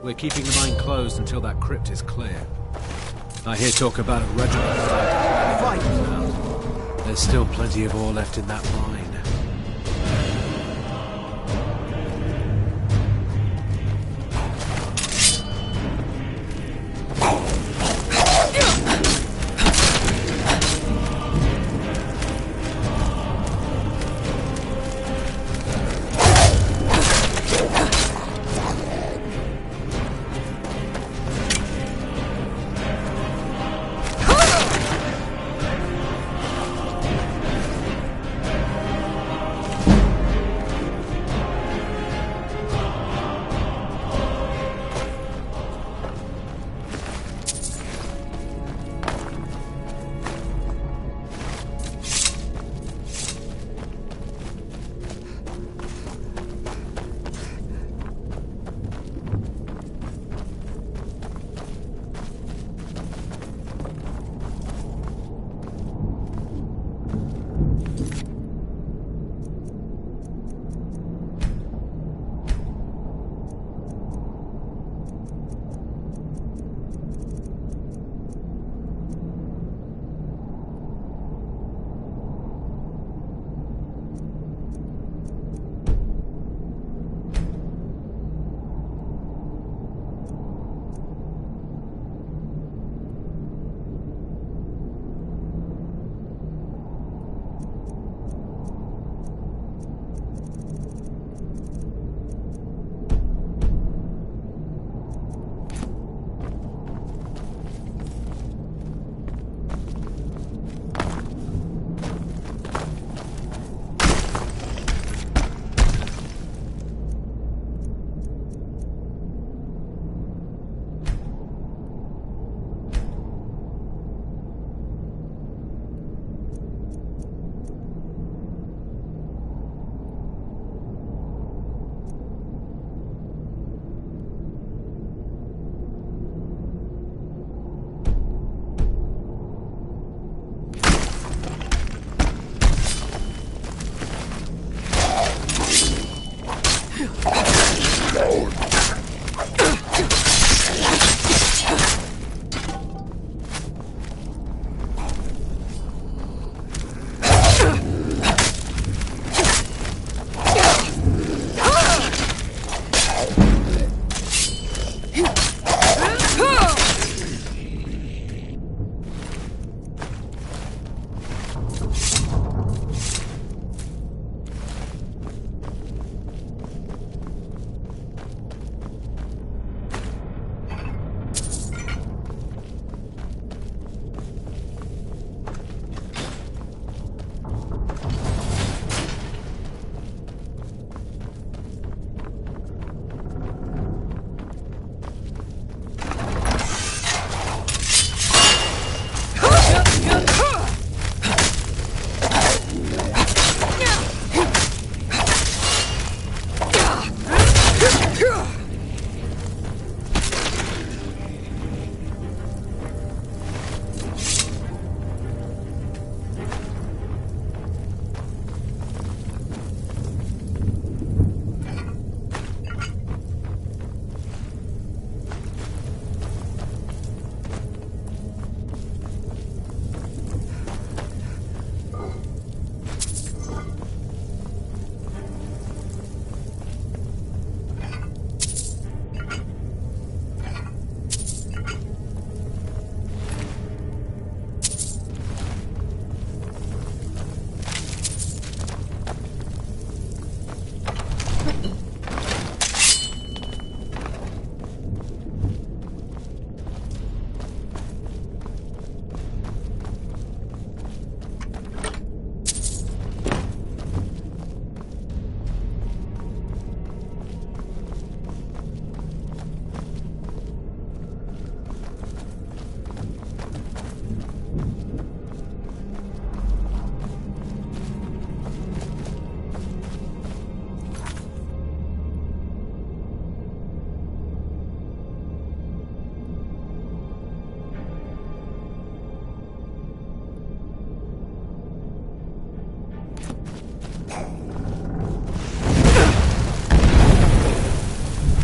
We're keeping the mine closed until that crypt is clear. I hear talk about a regiment fighting now. There's still plenty of ore left in that mine.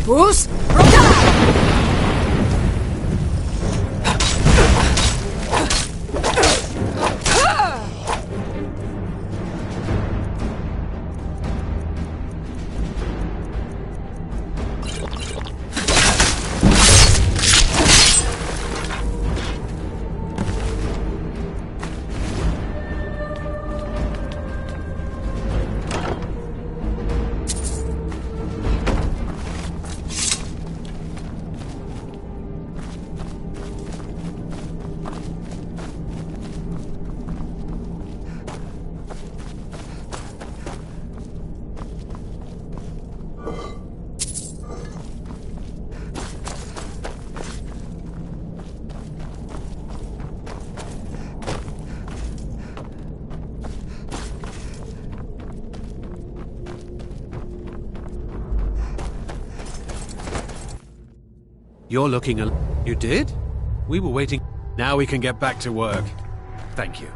Bruce, rotate! You're looking a... You did? We were waiting... Now we can get back to work. Thank you.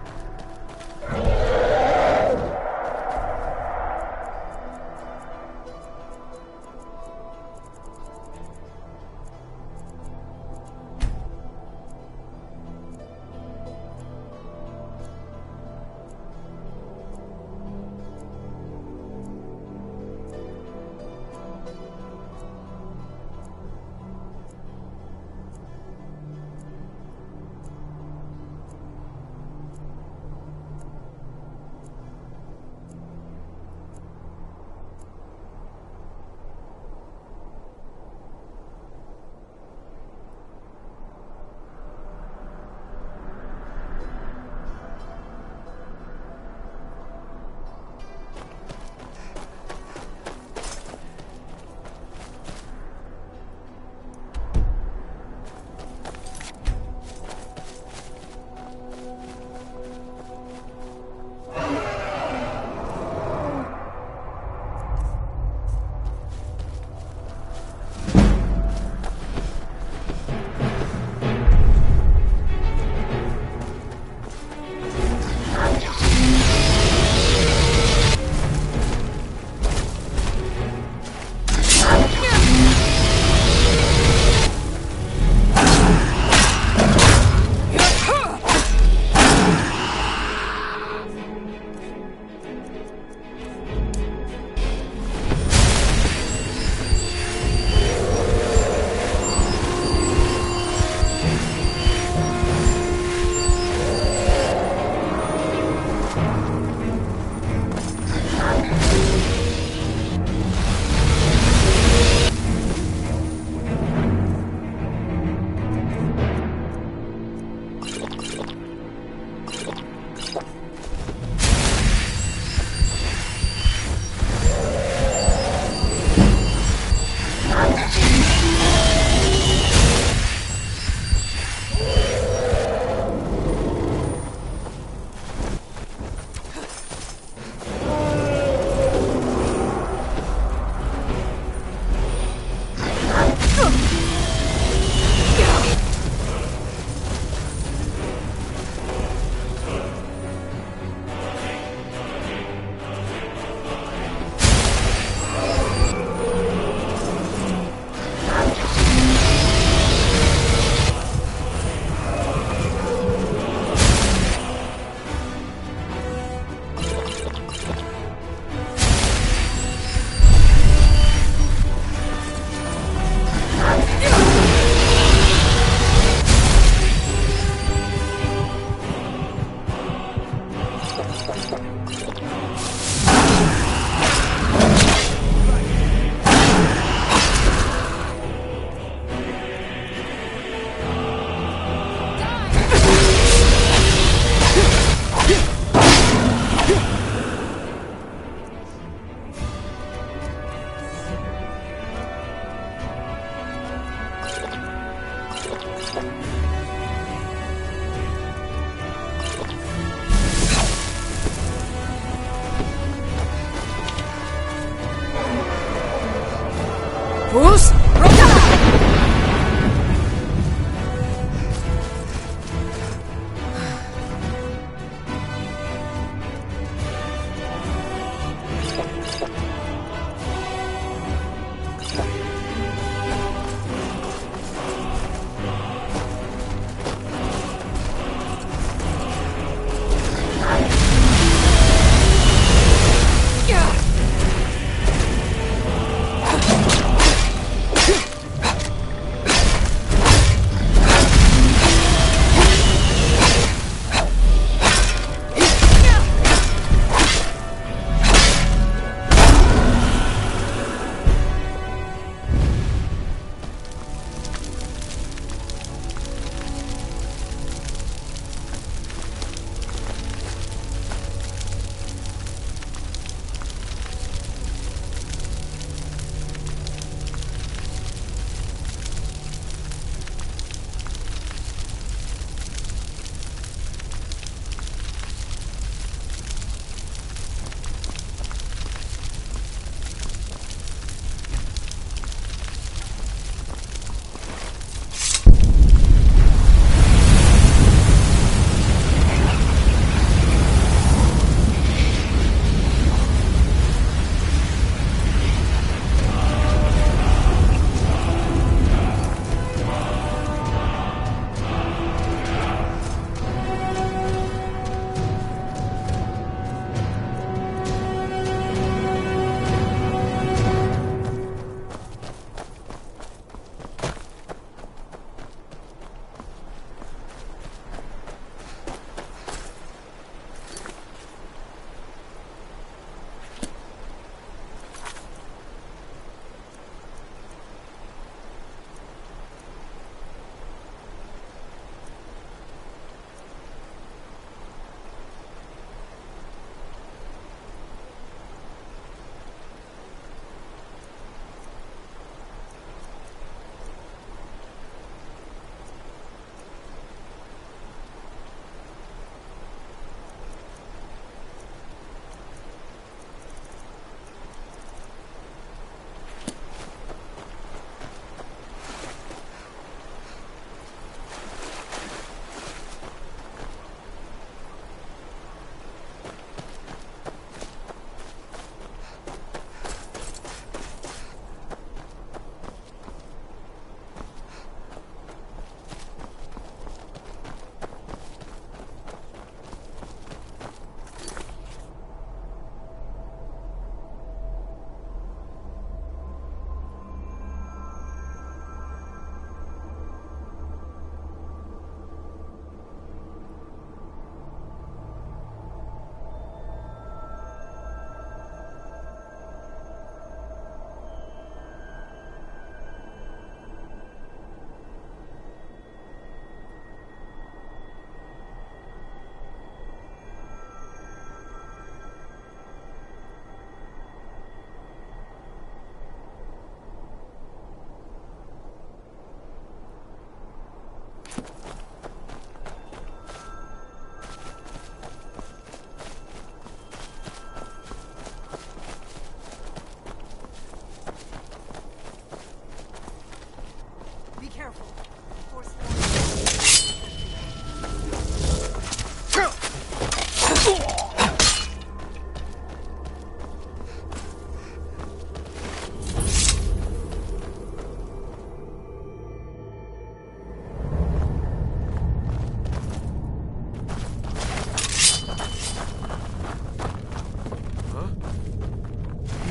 Bruce,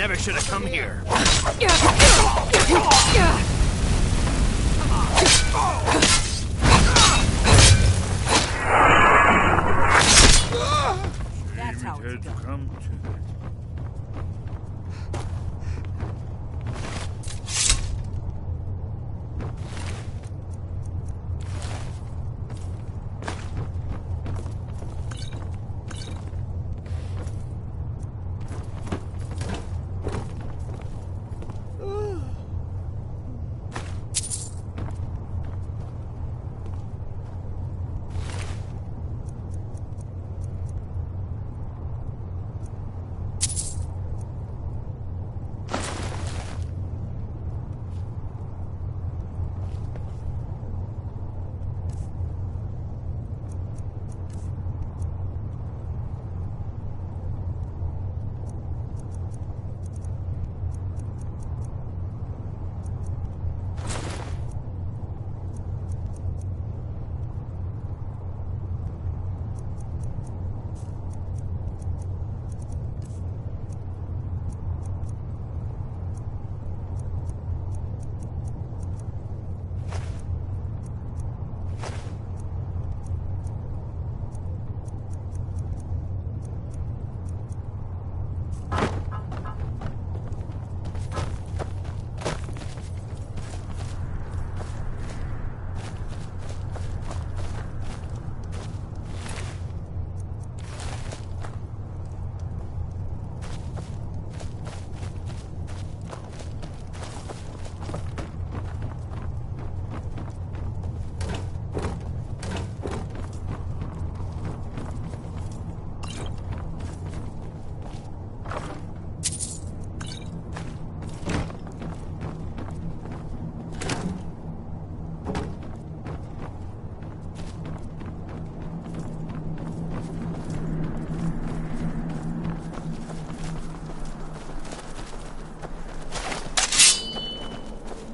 never should have come here. That's how it's done.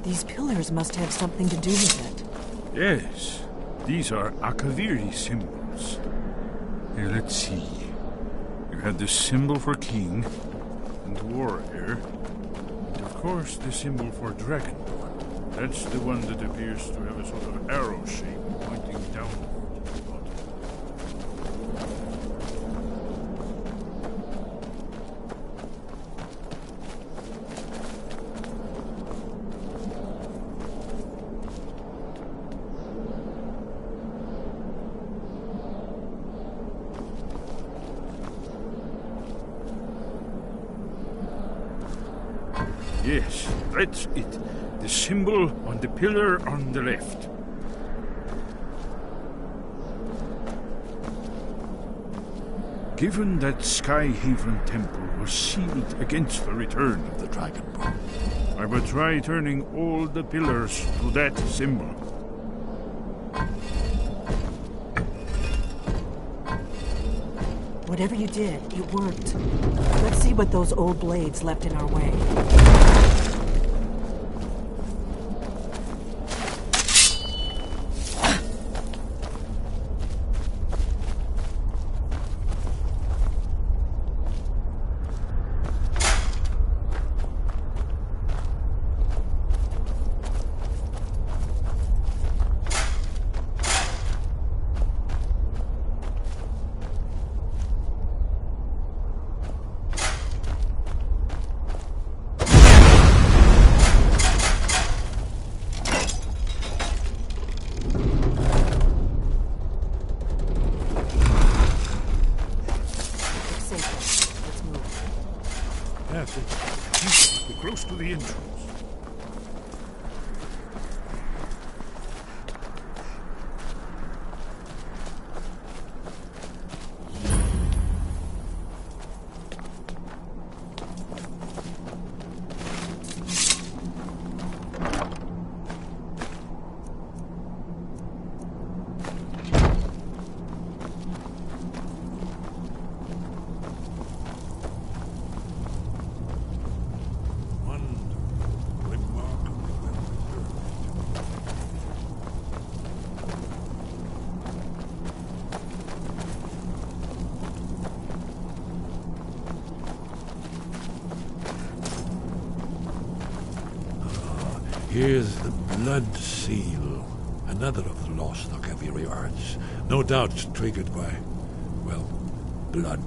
These pillars must have something to do with it. Yes, these are Akaviri symbols. Here, let's see. You had the symbol for king and warrior, and of course the symbol for dragonborn. That's the one that appears to have a sort of arrow shape pointing downward. Yes, that's it. The symbol on the pillar on the left. Given that Skyhaven Temple was sealed against the return of the Dragonborn, I will try turning all the pillars to that symbol. Whatever you did, it worked. Let's see what those old blades left in our way. We're close to the entrance. Here's the Blood Seal, another of the lost Akaviri arts. No doubt triggered by, well, blood.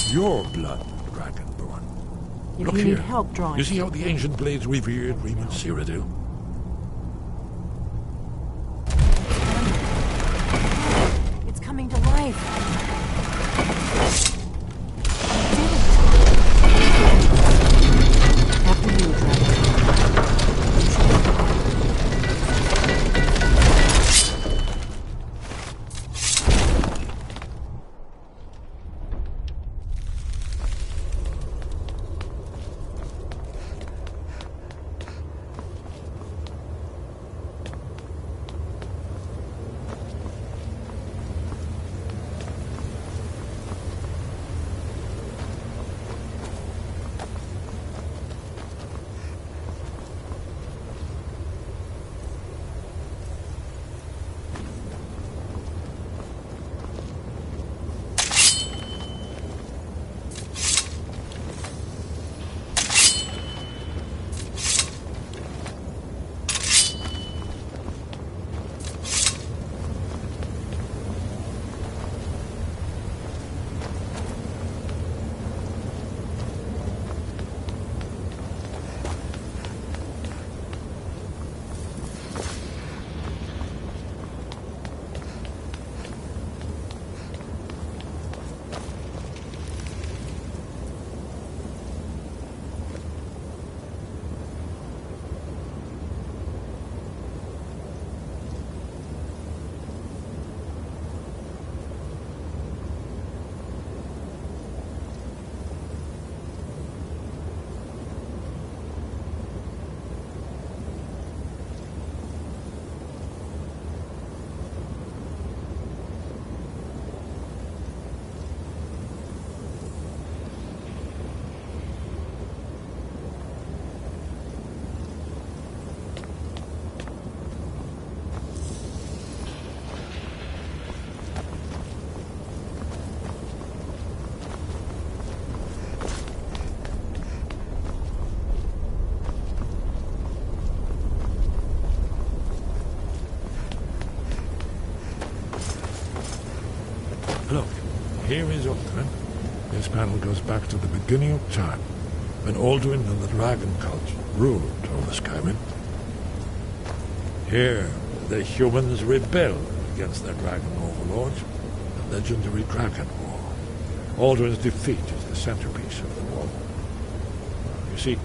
Your blood, Dragonborn. If Look you here. need help drawing... You see how the ancient blades revered Riemann Cyrodiil? It's coming to life. Did it. After you, Dragon. Look, here is Alduin. This panel goes back to the beginning of time, when Alduin and the dragon cult ruled over Skyrim. Here, the humans rebelled against their dragon overlords, the legendary Dragon War. Alduin's defeat is the centerpiece of the war. You see,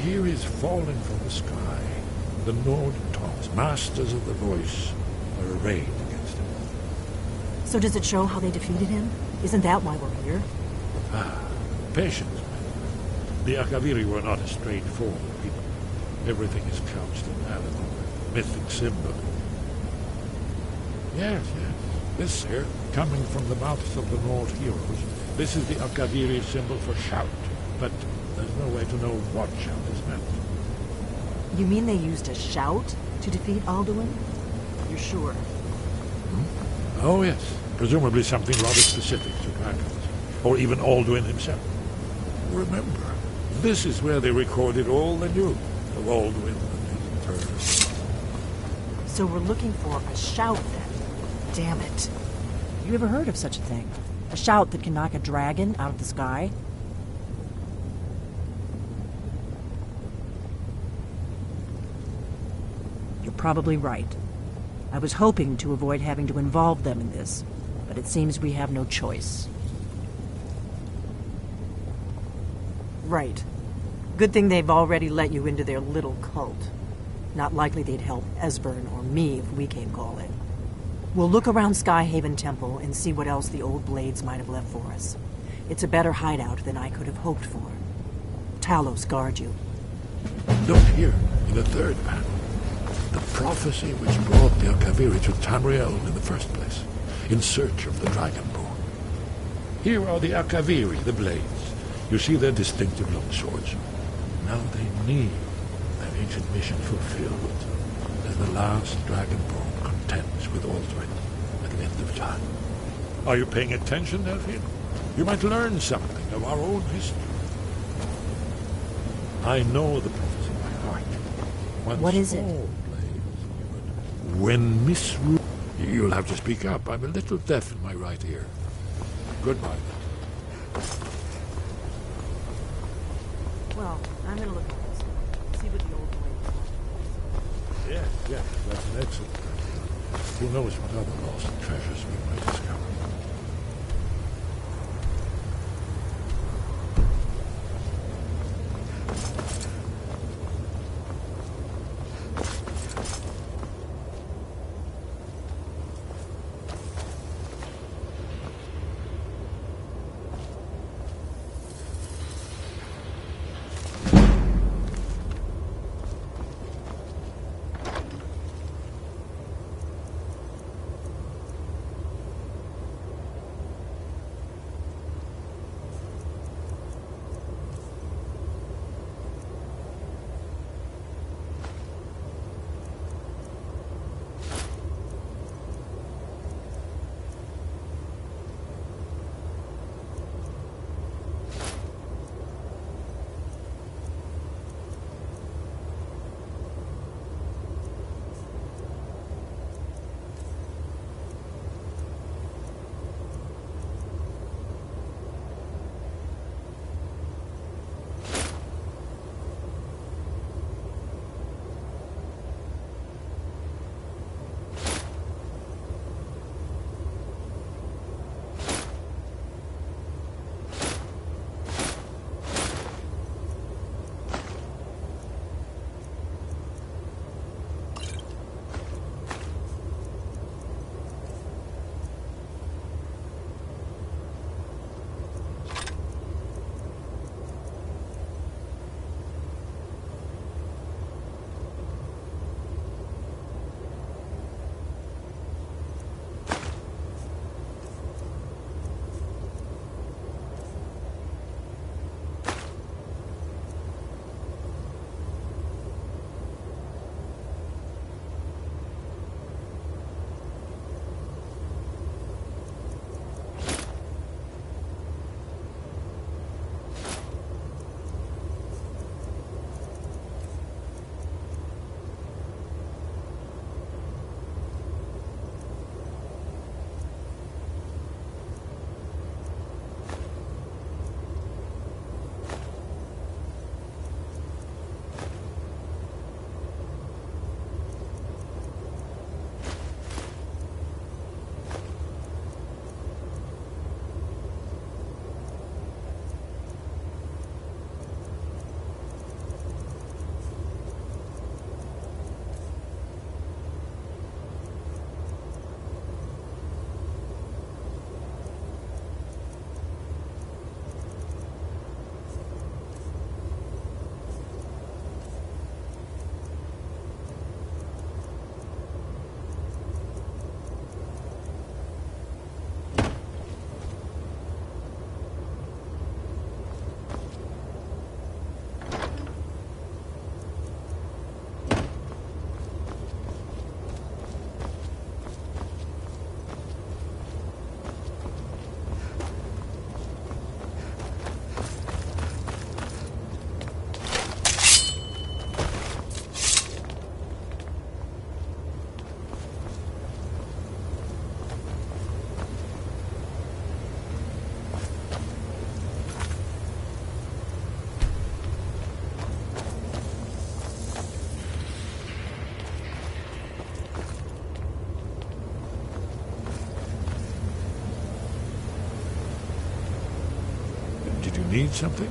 here is falling from the sky. The Nord Tongs, masters of the voice, are arrayed against him. So does it show how they defeated him? Isn't that why we're here? Patience, man. The Akaviri were not a straightforward people. Everything is couched in allegory, mythic symbol. Yes. This here, coming from the mouths of the Nord heroes, this is the Akaviri symbol for shout. But there's no way to know what shout is meant. You mean they used a shout to defeat Alduin? You're sure? Oh, yes. Presumably something rather specific to dragons. Or even Alduin himself. Remember, this is where they recorded all they knew of Alduin and his turns. So we're looking for a shout then. Damn it. You ever heard of such a thing? A shout that can knock a dragon out of the sky? You're probably right. I was hoping to avoid having to involve them in this, but it seems we have no choice. Right. Good thing they've already let you into their little cult. Not likely they'd help Esbern or me if we came calling. We'll look around Skyhaven Temple and see what else the old blades might have left for us. It's a better hideout than I could have hoped for. Talos guard you. Look here, in the third panel. The prophecy which brought the Akaviri to Tamriel in the first place, in search of the Dragonborn. Here are the Akaviri, the blades. You see their distinctive long swords. Now they need their ancient mission fulfilled, as the last Dragonborn contends with Alduin at the end of time. Are you paying attention, Delphine? You might learn something of our own history. I know the prophecy by heart. What is it? When Miss You'll have to speak up. I'm a little deaf in my right ear. Goodbye. Well, I'm gonna look at this. See what the old lady wants. Yes, that's an excellent idea. Who knows what other lost treasures we might discover. Did you need something?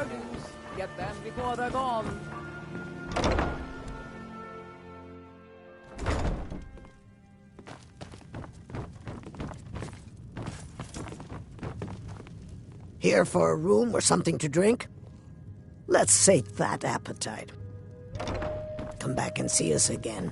Stardews. Get them before they're gone. Here for a room or something to drink? Let's sate that appetite. Come back and see us again.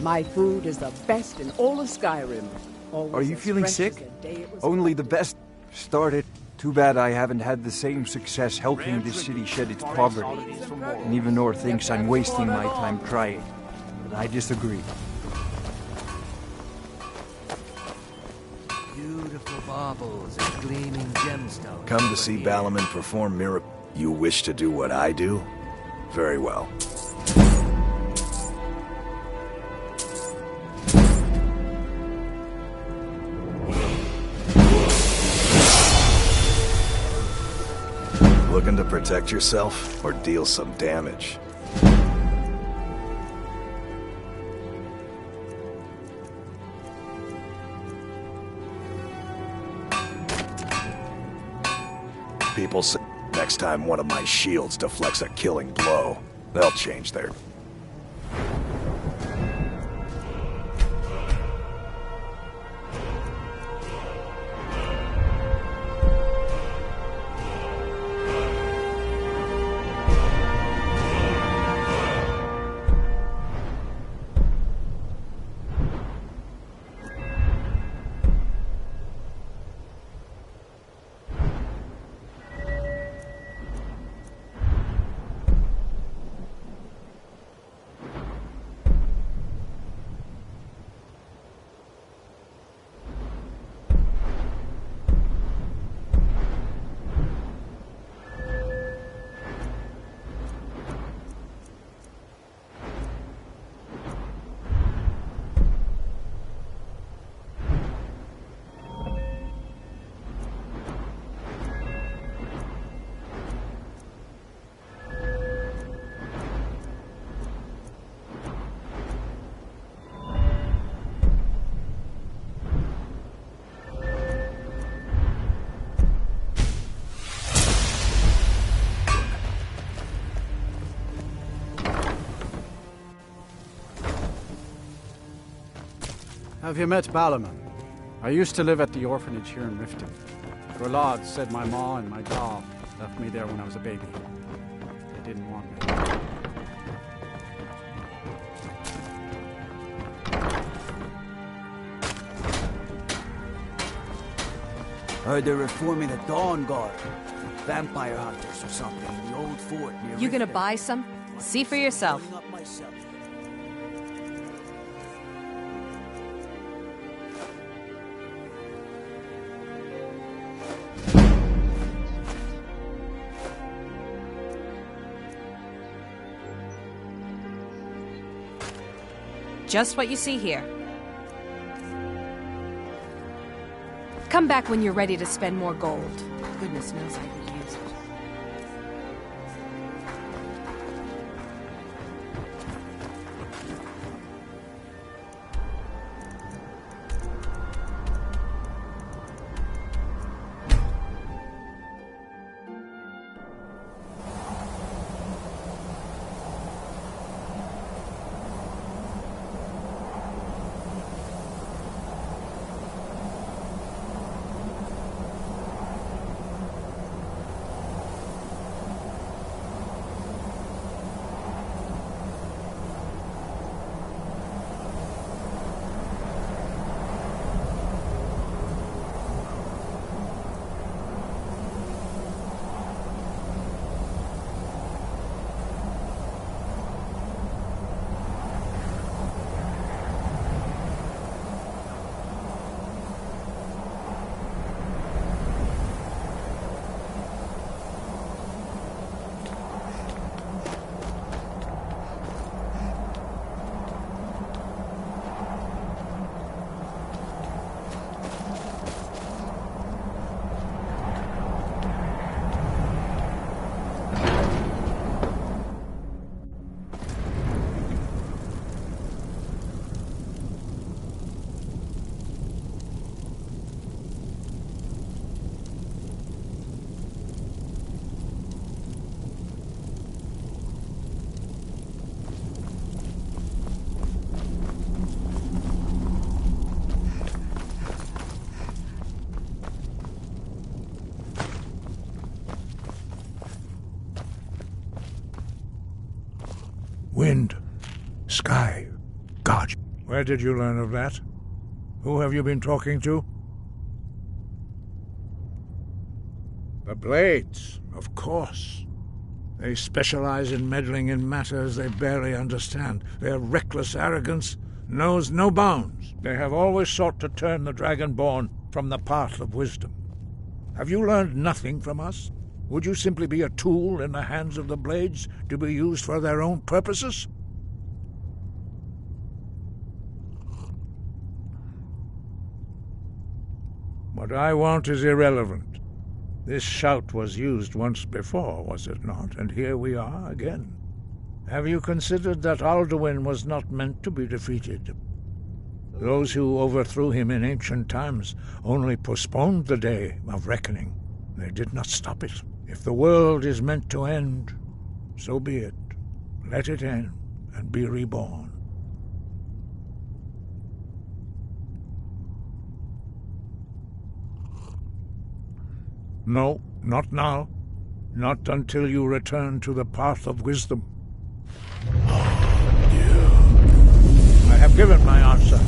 My food is the best in all of Skyrim. Always Are you as feeling fresh sick? as the day it was Only the planted. best started. Too bad I haven't had the same success helping this city shed its poverty. And even Nor thinks I'm wasting my time trying. But I disagree. Beautiful baubles and gleaming gemstones. Come to see Balaman perform miracles. You wish to do what I do? Very well. Looking to protect yourself or deal some damage? People say next time one of my shields deflects a killing blow, they'll change their... Have you met Balaman? I used to live at the orphanage here in Riften. Grolod said my ma and my da left me there when I was a baby. They didn't want me. Heard they're reforming the Dawn Guard. Vampire hunters or something in the old fort near You gonna Riften. buy some? See for yourself. Pulling up myself. Just what you see here. Come back when you're ready to spend more gold. Goodness knows I could use it. Wind, sky, God. Where did you learn of that? Who have you been talking to? The Blades, of course. They specialize in meddling in matters they barely understand. Their reckless arrogance knows no bounds. They have always sought to turn the Dragonborn from the path of wisdom. Have you learned nothing from us? Would you simply be a tool in the hands of the Blades to be used for their own purposes? What I want is irrelevant. This shout was used once before, was it not? And here we are again. Have you considered that Alduin was not meant to be defeated? Those who overthrew him in ancient times only postponed the day of reckoning. They did not stop it. If the world is meant to end, so be it. Let it end and be reborn. No, not now. Not until you return to the path of wisdom. I have given my answer.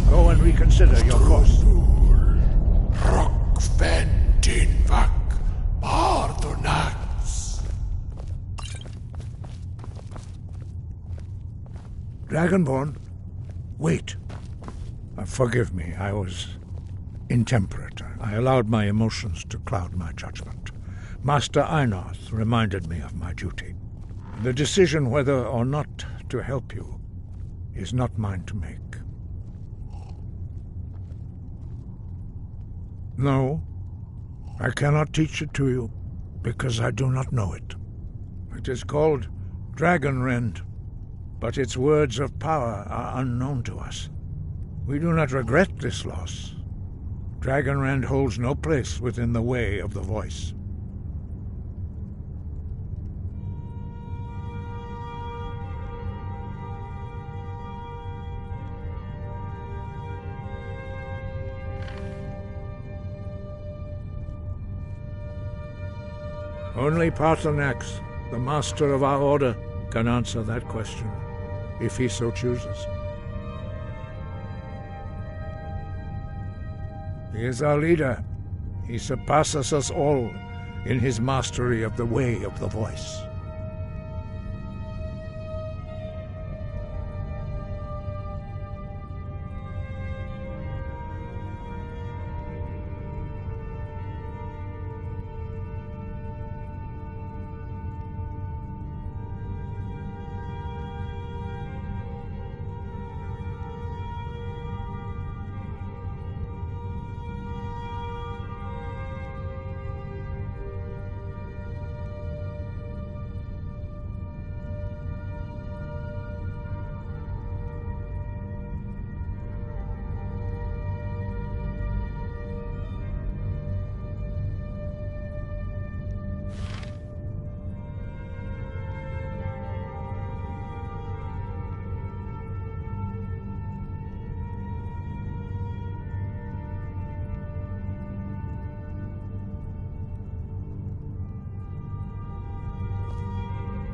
Go and reconsider your course. Dragonborn, wait. Forgive me, I was intemperate. I allowed my emotions to cloud my judgment. Master Einarth reminded me of my duty. The decision whether or not to help you is not mine to make. No, I cannot teach it to you, because I do not know it. It is called Dragonrend, but its words of power are unknown to us. We do not regret this loss. Dragonrend holds no place within the way of the voice. Only Paarthurnax, the master of our order, can answer that question, if he so chooses. He is our leader. He surpasses us all in his mastery of the way of the voice.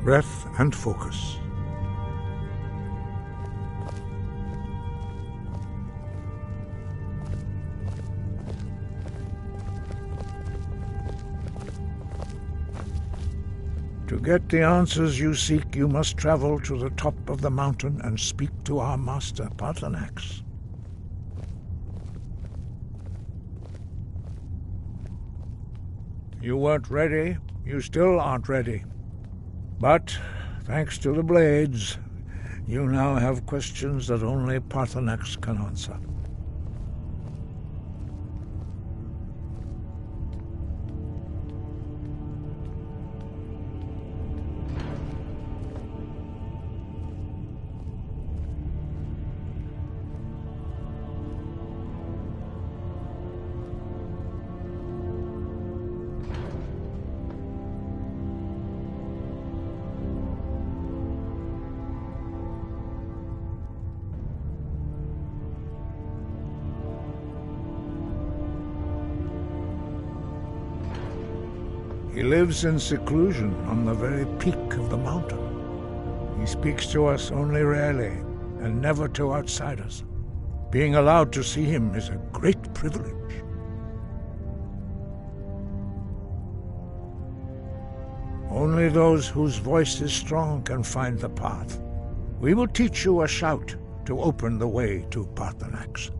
Breath and focus. To get the answers you seek, you must travel to the top of the mountain and speak to our master, Paarthurnax. You weren't ready. You still aren't ready. But, thanks to the Blades, you now have questions that only Paarthurnax can answer. He lives in seclusion on the very peak of the mountain. He speaks to us only rarely, and never to outsiders. Being allowed to see him is a great privilege. Only those whose voice is strong can find the path. We will teach you a shout to open the way to Paarthurnax.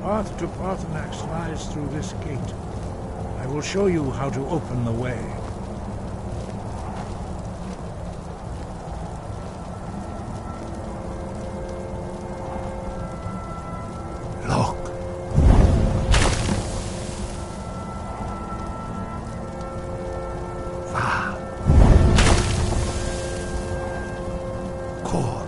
The path to Paarthurnax lies through this gate. I will show you how to open the way. Look. Va. Kor.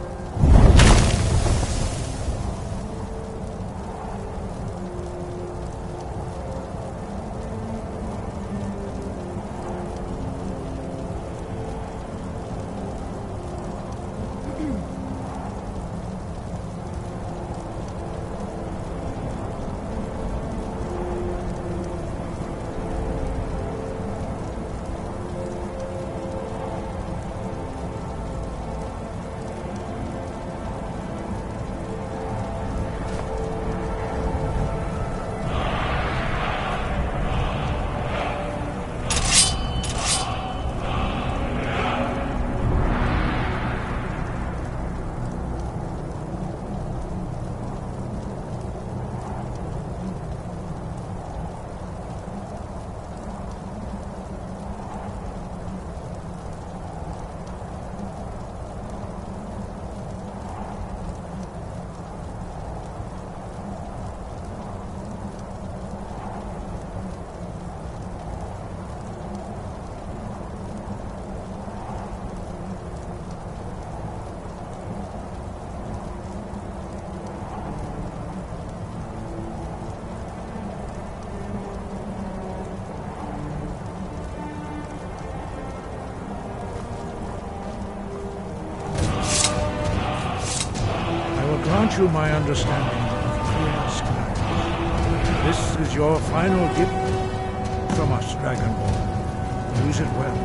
Grant you my understanding of clear sky. This is your final gift from us, Dragonborn. Use it well.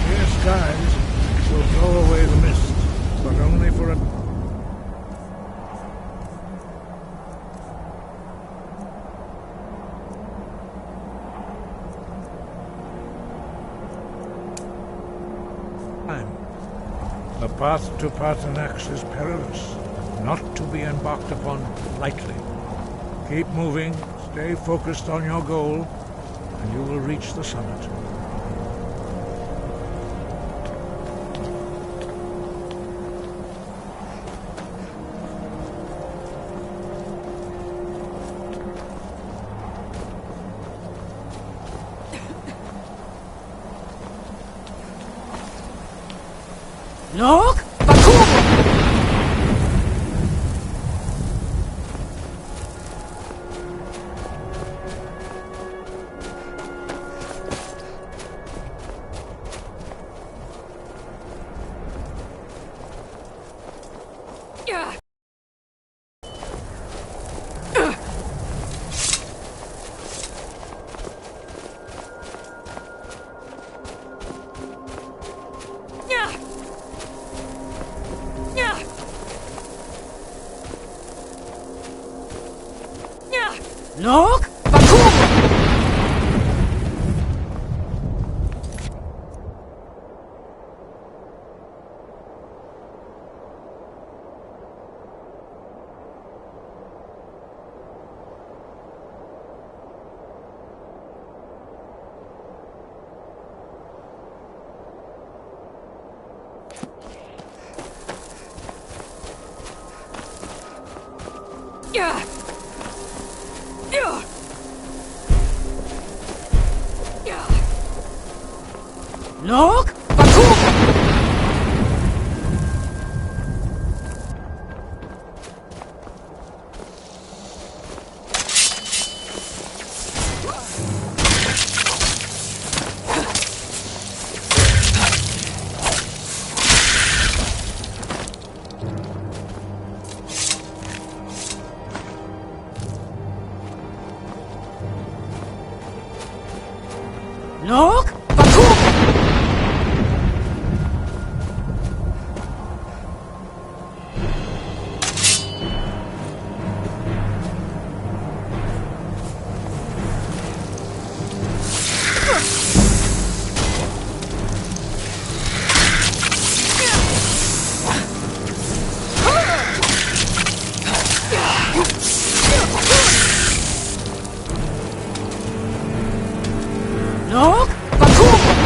Clear skies will blow away the mist, but only for a... The path to Paarthurnax is perilous, not to be embarked upon lightly. Keep moving, stay focused on your goal, and you will reach the summit. Look! Bakum! Look! Bakum! Look! Bakum! Look! Bakum! Look! Bakum!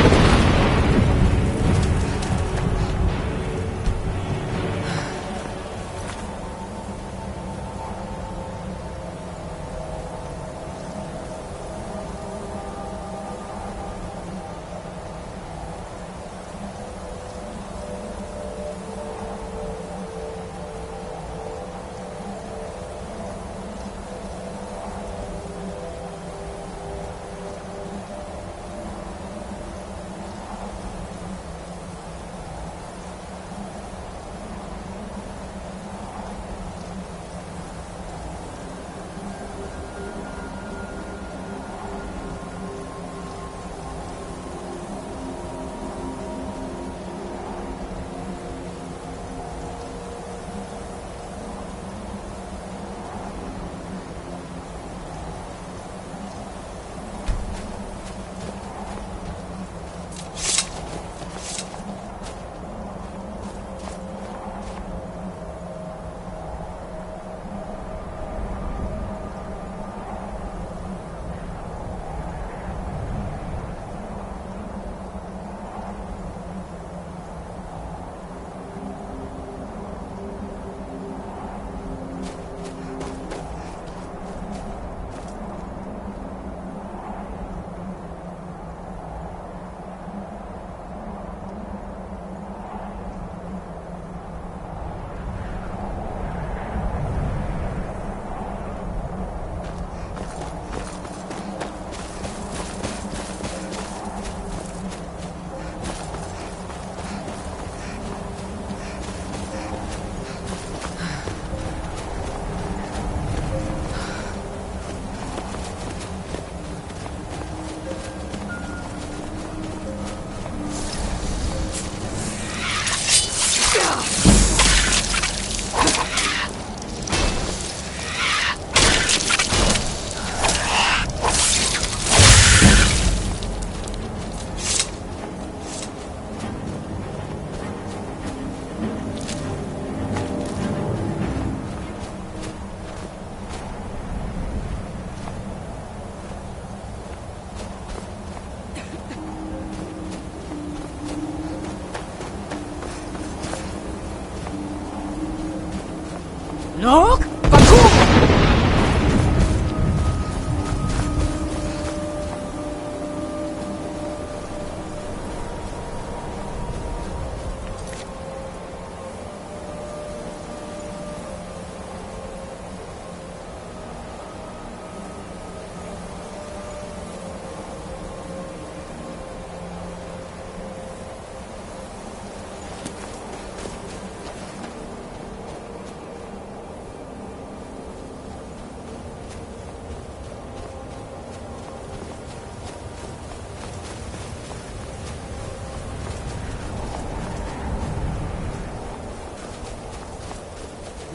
Look! Bakum!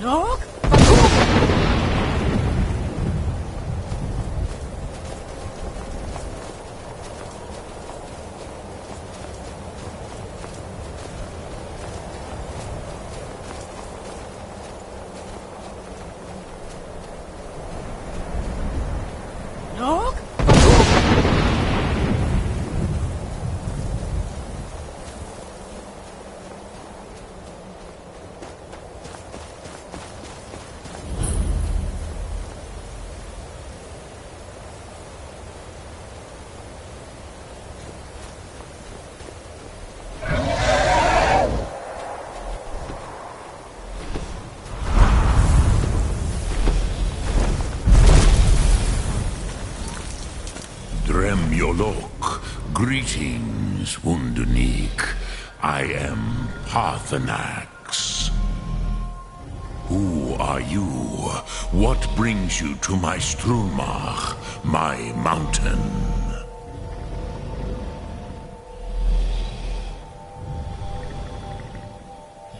Dog? Dog? Greetings, Wunderneek. I am Parthenax. Who are you? What brings you to my Strumach, my mountain?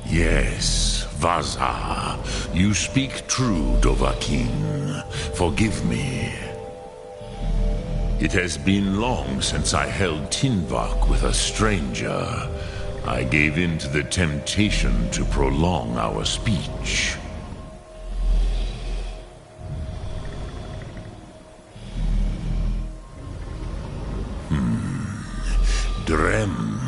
Yes, Vaza. You speak true, Dovahkiin. Forgive me. It has been long since I held Tinvak with a stranger. I gave in to the temptation to prolong our speech. Drem.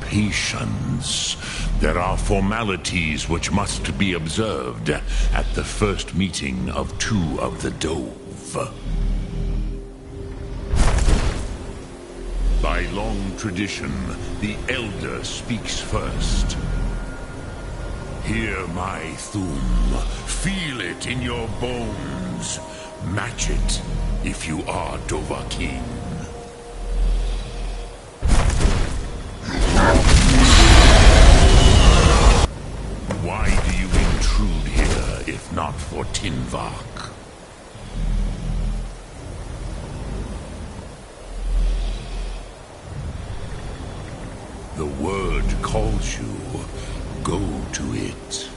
Patience. There are formalities which must be observed at the first meeting of two of the Dove. By long tradition, the Elder speaks first. Hear my Thum. Feel it in your bones. Match it if you are Dovahkiin. Why do you intrude here if not for Tinvak? The word calls you. Go to it.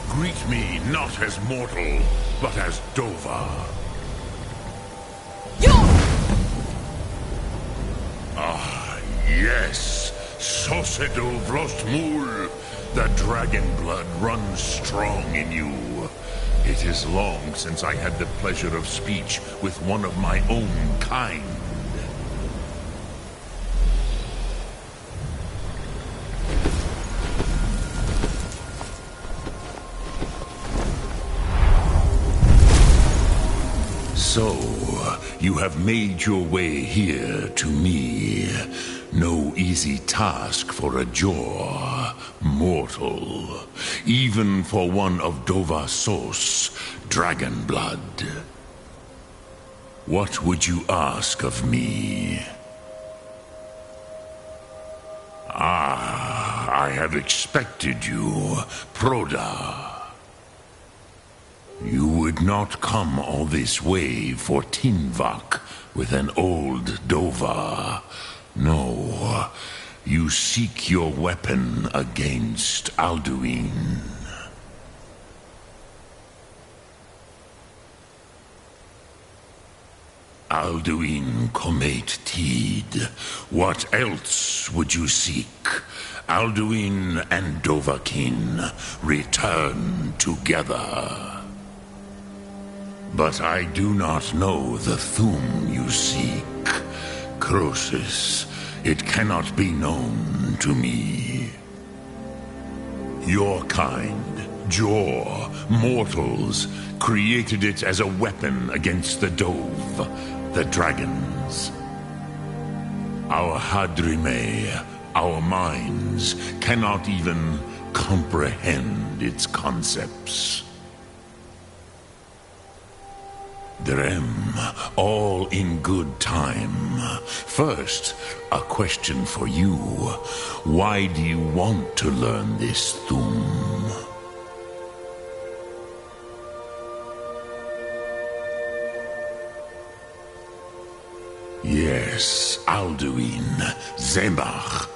Greet me not as mortal, but as Dova. Ah, yes. Sosedo Vrostmul. The dragon blood runs strong in you. It is long since I had the pleasure of speech with one of my own kind. So, you have made your way here to me. No easy task for a Jor, mortal. Even for one of Dovasos, dragon blood. What would you ask of me? Ah, I have expected you, Proda. You would not come all this way for Tinvak with an old Dova. No, you seek your weapon against Alduin. Alduin Comate Tid. What else would you seek? Alduin and Dovahkiin return together. But I do not know the Thum you seek. Croesus, it cannot be known to me. Your kind, Jor, mortals, created it as a weapon against the Dove, the dragons. Our Hadrime, our minds, cannot even comprehend its concepts. Drem, all in good time. First, a question for you. Why do you want to learn this Thum? Yes, Alduin, Zemach,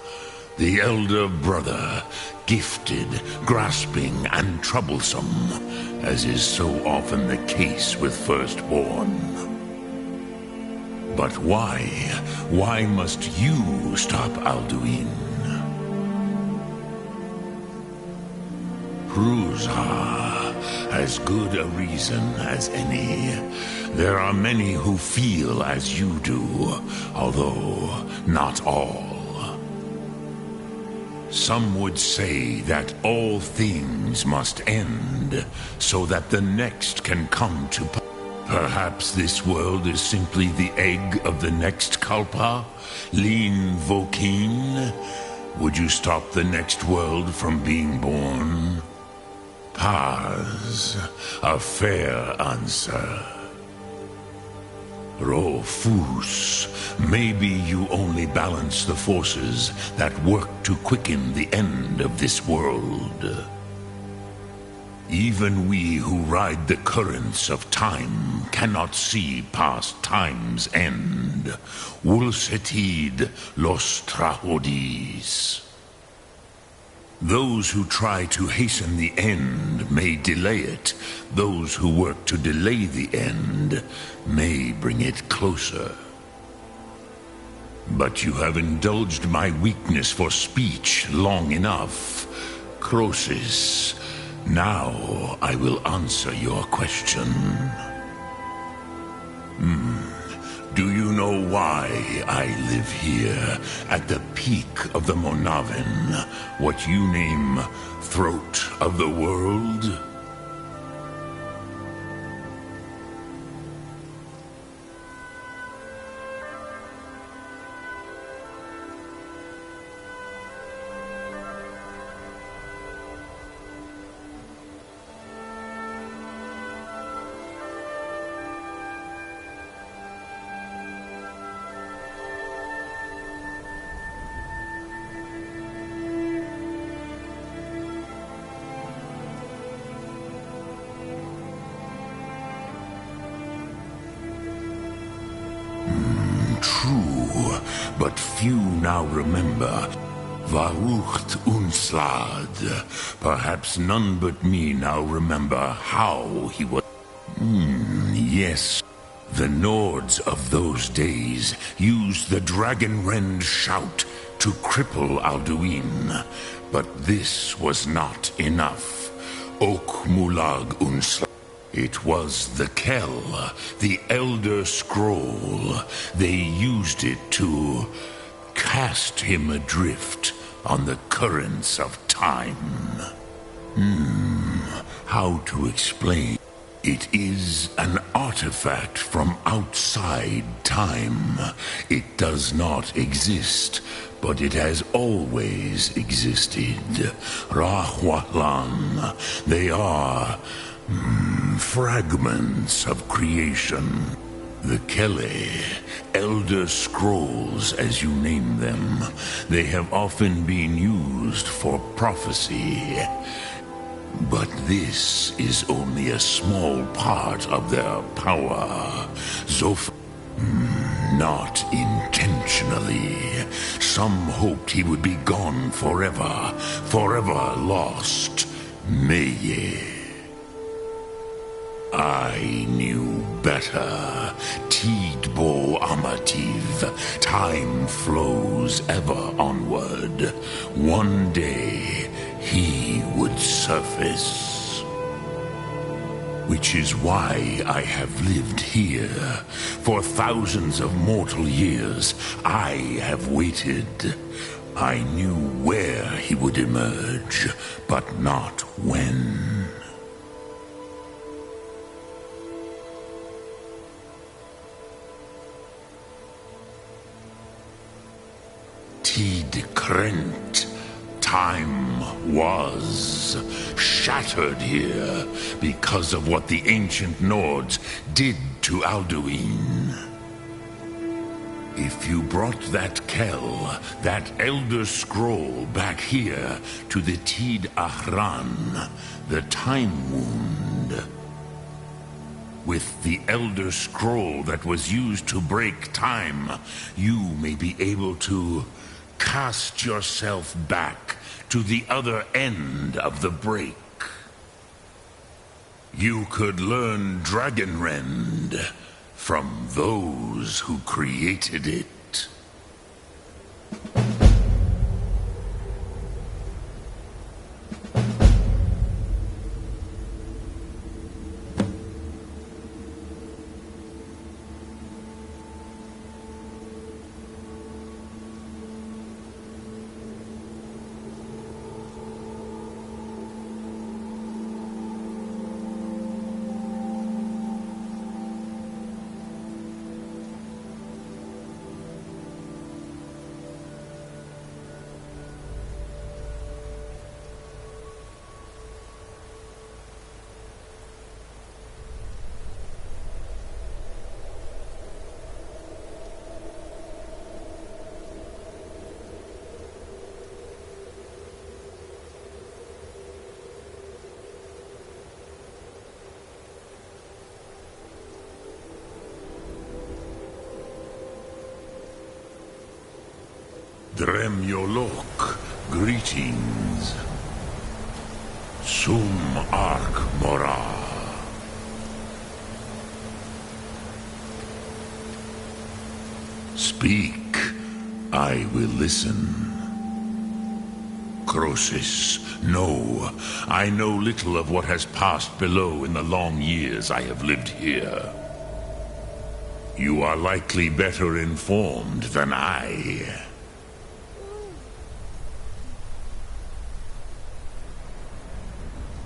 the elder brother, gifted, grasping, and troublesome, as is so often the case with firstborn. But why? Why must you stop Alduin? Pruzha, as good a reason as any. There are many who feel as you do, although not all. Some would say that all things must end, so that the next can come to pass. Perhaps this world is simply the egg of the next Kalpa? Lin Vokin? Would you stop the next world from being born? Paz, a fair answer. Rofus, maybe you only balance the forces that work to quicken the end of this world. Even we who ride the currents of time cannot see past time's end. Wulsetid los trahodis. Those who try to hasten the end may delay it. Those who work to delay the end may bring it closer. But you have indulged my weakness for speech long enough. Croesus, now I will answer your question. Do you know why I live here, at the peak of the Monavin, what you name throat of the world? True, but few now remember Varucht Unslad. Perhaps none but me now remember how he was. Yes, the Nords of those days used the Dragon-Rend shout to cripple Alduin, but this was not enough. Ok Mulag Unslad. It was the Kell, the Elder Scroll. They used it to cast him adrift on the currents of time. How to explain? It is an artifact from outside time. It does not exist, but it has always existed. Rahwahlan. They are fragments of creation. The Kele, Elder Scrolls as you name them, they have often been used for prophecy. But this is only a small part of their power. Not intentionally. Some hoped he would be gone forever, forever lost. Meye. I knew better. Tidbo Amativ. Time flows ever onward. One day, he would surface. Which is why I have lived here. For thousands of mortal years, I have waited. I knew where he would emerge, but not when. Tid Krent. Time was shattered here because of what the ancient Nords did to Alduin. If you brought that Kell, that Elder Scroll, back here to the Tid Ahran, the Time Wound, with the Elder Scroll that was used to break time, you may be able to cast yourself back to the other end of the break. You could learn Dragonrend from those who created it. Dremyolok, greetings. Sum Ark Mora. Speak, I will listen. Croesus, no, I know little of what has passed below in the long years I have lived here. You are likely better informed than I.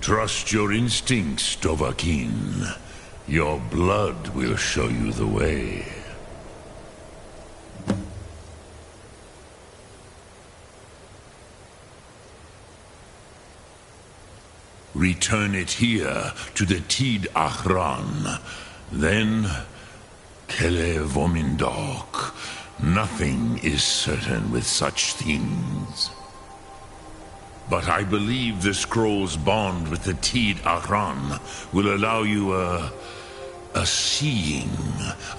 Trust your instincts, Dovahkiin. Your blood will show you the way. Return it here to the Tid Ahran. Then, Kele Vomindok. Nothing is certain with such things. But I believe the scroll's bond with the Tid Ahran will allow you a seeing,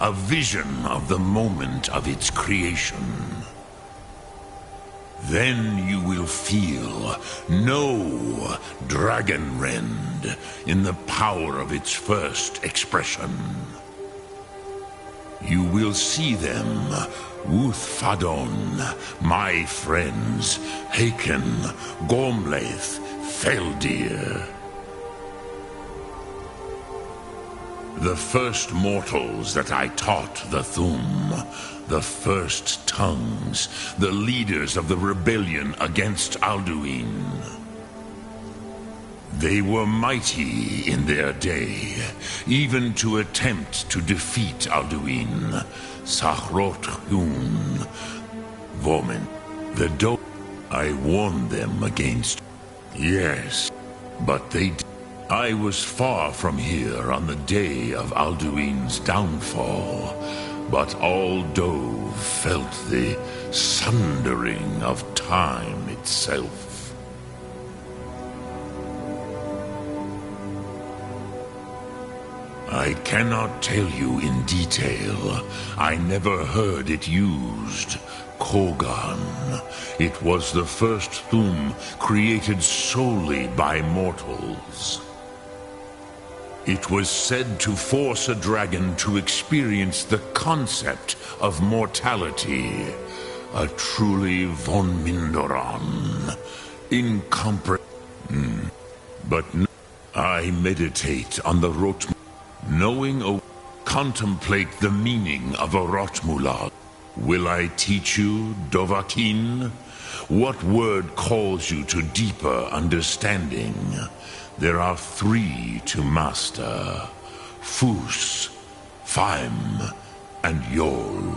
a vision of the moment of its creation. Then you will feel, know Dragonrend in the power of its first expression. You will see them, Wuthfadon, my friends, Haken, Gormlaith, Feldir. The first mortals that I taught the Thum, the first tongues, the leaders of the rebellion against Alduin. They were mighty in their day, even to attempt to defeat Alduin. Sahrot Hun, Vomen, the Do. I warned them against. Yes, but they did. I was far from here on the day of Alduin's downfall, but all Dove felt the sundering of time itself. I cannot tell you in detail. I never heard it used. Kogan. It was the first Thum created solely by mortals. It was said to force a dragon to experience the concept of mortality. A truly von Mindoran. Incomprehensible. But no, I meditate on the Rotmulad. Knowing contemplate the meaning of a Rotmulad. Will I teach you, Dovahkiin? What word calls you to deeper understanding? There are 3 to master. Fus, Faim, and Yol.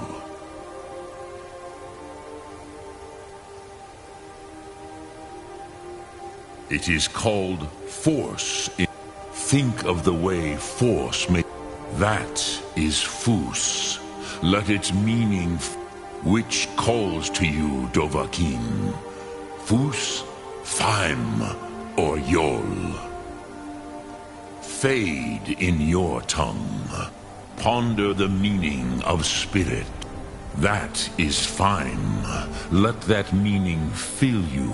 It is called force. Think of the way force may... That is Fus. Let its meaning... Which calls to you, Dovahkiin? Fus, Faim, or Yol? Fade in your tongue. Ponder the meaning of spirit. That is Faim. Let that meaning fill you.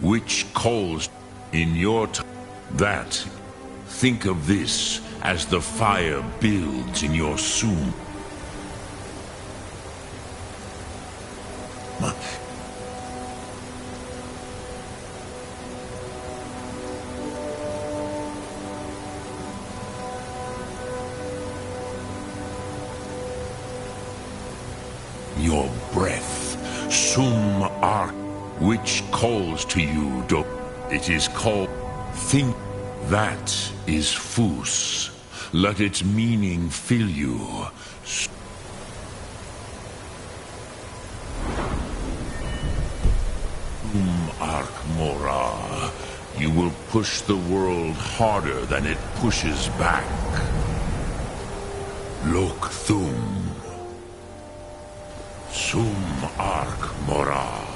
Which calls in your tongue. That, think of this as the fire builds in your sum. Your breath, Sum Ark, which calls to you, it is called, think, that is Fus. Let its meaning fill you. Ark Mora, you will push the world harder than it pushes back. Lok Thum, Sum Ark Mora.